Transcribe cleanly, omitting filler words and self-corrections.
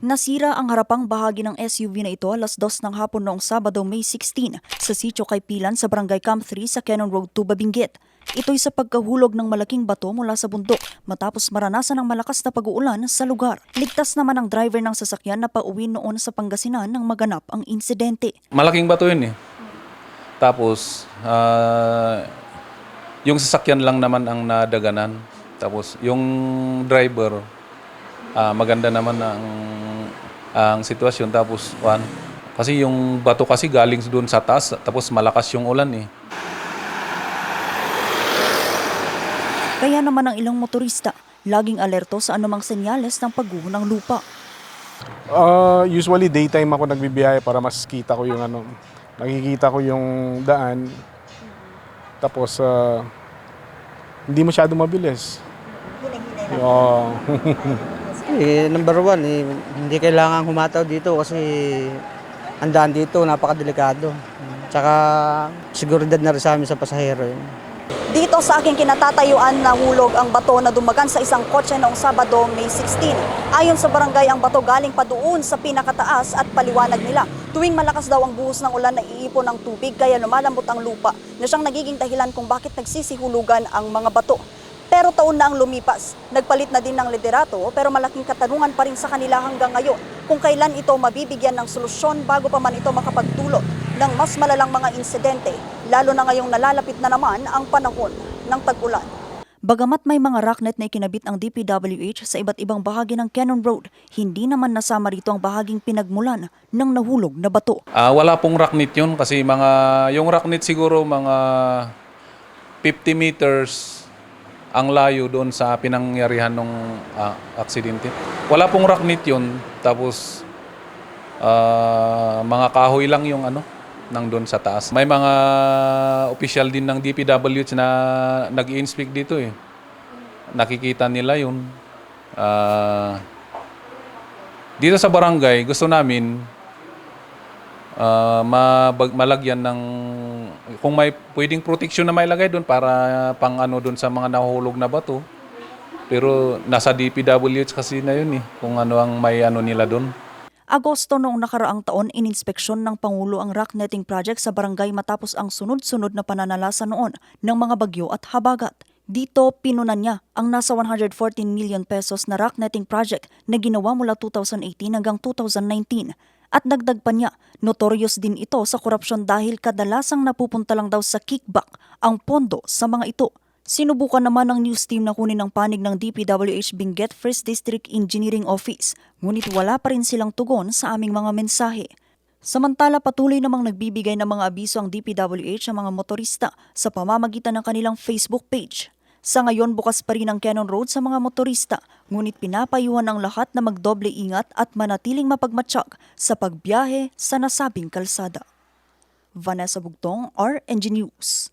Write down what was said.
Nasira ang harapang bahagi ng SUV na ito alas 2 ng hapon noong Sabado, May 16 sa Sitio Kaypilan sa Barangay Camp 3 sa Cannon Road 2, Babinggit. Ito'y sa pagkahulog ng malaking bato mula sa bundok matapos maranasan ng malakas na pag-uulan sa lugar. Ligtas naman ang driver ng sasakyan na pauwi noon sa Pangasinan nang maganap ang insidente. Malaking bato yun eh. Tapos, yung sasakyan lang naman ang nadaganan. Tapos, yung driver, maganda naman ang sitwasyon. Tapos, kasi yung bato kasi galing doon sa taas, tapos malakas yung ulan eh. Kaya naman ang ilang motorista, laging alerto sa anumang senyales ng pagguho ng lupa. Usually daytime ako nagbibiyahe para mas kita ko yung nakikita ko yung daan. Tapos hindi masyado mabilis. Number one, hindi kailangan humataw dito kasi ang daan dito napakadelikado. Tsaka seguridad na rin sa amin sa pasahero. Dito sa aking kinatatayuan nahulog ang bato na dumagan sa isang kotse noong Sabado, May 16. Ayon sa barangay, ang bato galing pa doon sa pinakataas at paliwanag nila. Tuwing malakas daw ang buhos ng ulan, naiipon ng tubig kaya lumalambot ang lupa na siyang nagiging dahilan kung bakit nagsisihulugan ang mga bato. Pero taon na ang lumipas. Nagpalit na din ng liderato pero malaking katanungan pa rin sa kanila hanggang ngayon kung kailan ito mabibigyan ng solusyon bago pa man ito makapagdulot ng mas malalang mga insidente, lalo na ngayong nalalapit na naman ang panahon ng tag-ulan. Bagamat may mga rocknet na ikinabit ang DPWH sa iba't ibang bahagi ng Cannon Road, hindi naman nasama rito ang bahaging pinagmulan ng nahulog na bato. Wala pong rocknet yun kasi yung rocknet siguro mga 50 meters ang layo doon sa pinangyarihan ng aksidente. Wala pong rocknet yun, tapos mga kahoy lang yung nang doon sa taas. May mga opisyal din ng DPWH na nag-i-inspect dito eh. Nakikita nila yun. Dito sa barangay, gusto namin malagyan ng kung may pwedeng protection na mailagay doon para pang doon sa mga nahulog na bato. Pero nasa DPWH kasi na yun eh, kung ang may nila doon. Agosto noong nakaraang taon, ininspeksyon ng Pangulo ang rock netting project sa barangay matapos ang sunod-sunod na pananalasa noon ng mga bagyo at habagat. Dito, pinunan niya ang nasa 114 million pesos na rock netting project na ginawa mula 2018 hanggang 2019. At dagdag pa niya, notorious din ito sa korupsyon dahil kadalasang napupunta lang daw sa kickback ang pondo sa mga ito. Sinubukan naman ng news team na kunin ang panig ng DPWH Benguet First District Engineering Office, ngunit wala pa rin silang tugon sa aming mga mensahe. Samantala, patuloy namang nagbibigay ng mga abiso ang DPWH sa mga motorista sa pamamagitan ng kanilang Facebook page. Sa ngayon, bukas pa rin ang Cannon Road sa mga motorista, ngunit pinapayuhan ang lahat na magdoble ingat at manatiling mapagmatsyag sa pagbiyahe sa nasabing kalsada. Vanessa Bugtong, RNG News.